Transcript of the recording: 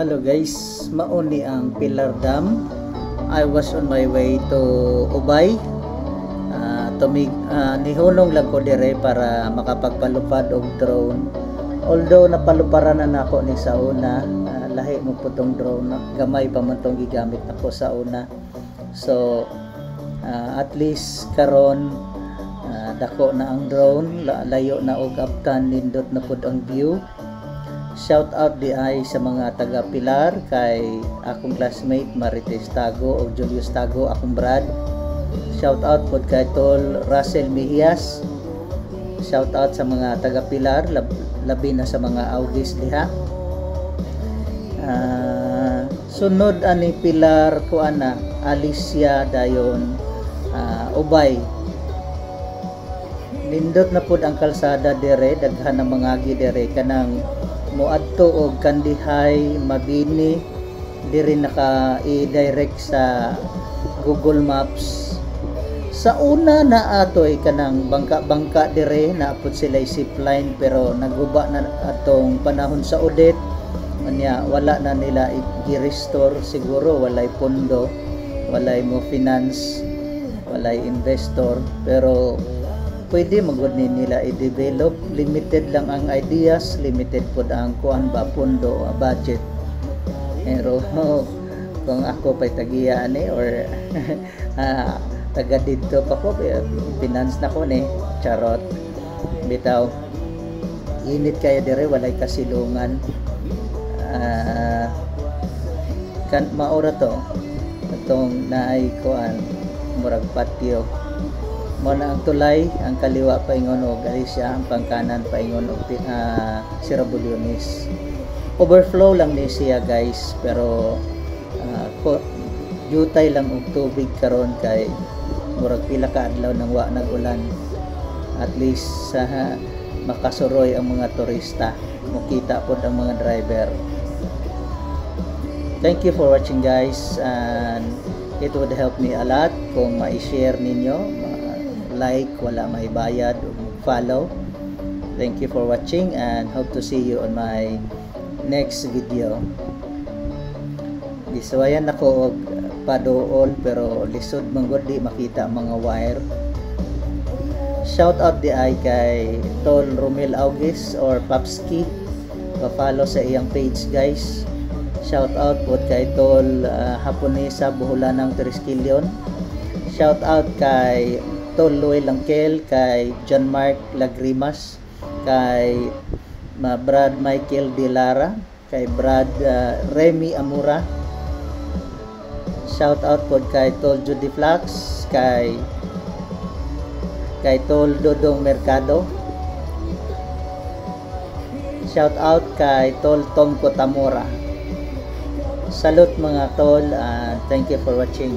Hello guys, mauni ang Pilar Dam. I was on my way to Ubay. Nihunong lang ko dire para makapagpalupad og drone. Although napaluparan na nako ni sa una, lahi mo putong drone, gamay pa man tong gigamit ako sa una. So at least karon dako na ang drone, layo na og aptan, nindot na pud ang view. Shout out di ay sa mga taga Pilar, kay akong classmate Marites Tago o Julius Tago, akong brad. Shout out pod kay Tol Russell Mejias. Shout out sa mga taga Pilar, labi na sa mga Augis diha. Sunod ani Pilar ko ana Alicia dayon Ubay. Nindot na pud ang kalsada dire, daghan ng mga dire kanang moadto og Kandihay, Mabini, diri naka i-direct sa Google Maps. Sa una na atoy kanang bangka-bangka dire, naapod sila zipline pero naguba na atong panahon sa audit. Anya wala na nila i-restore, siguro walay pondo, walay mo finance, walay investor, pero pwede magud ni nila i-develop. Limited lang ang ideas, limited pod ang kuan ba pondo, budget. Pero kung ako pa'y tagiya ni or taga dito pa ko, finance na ko ni charot bitaw. Init kaya dire, walay kasilungan. Kan maura to atong naay kuan murag patio mo na ang tulay, ang kaliwa paingon og Galicia, ang pangkanan paingon og Sirabulyones. Overflow lang ni siya guys, pero jutay lang og tubig karon kay murag pila ka adlaw nang wa nag-ulan. At least makasuroy ang mga turista, makita pod ang mga driver. Thank you for watching guys, and it would help me a lot kung ma-share ninyo, like, wala may bayad, follow. Thank you for watching and hope to see you on my next video. Gisuwayan ako og paduol pero lisod manggod di makita mga wire. Shout out di ay kay Tol Romel Augis or Papski, pa-follow sa iyang page guys. Shout out po kay Tol Haponesa Buhulanang Triskilyon. Shout out kay Tol Luel Langkel, kay John Mark Lagrimas, kay Brad Michael Dilara, kay Brad Remy Amura. Shout out po kay Tol Judy Flax, kay Tol Dodong Mercado. Shout out kay Tol Tom Cotamora. Salute mga tol, thank you for watching.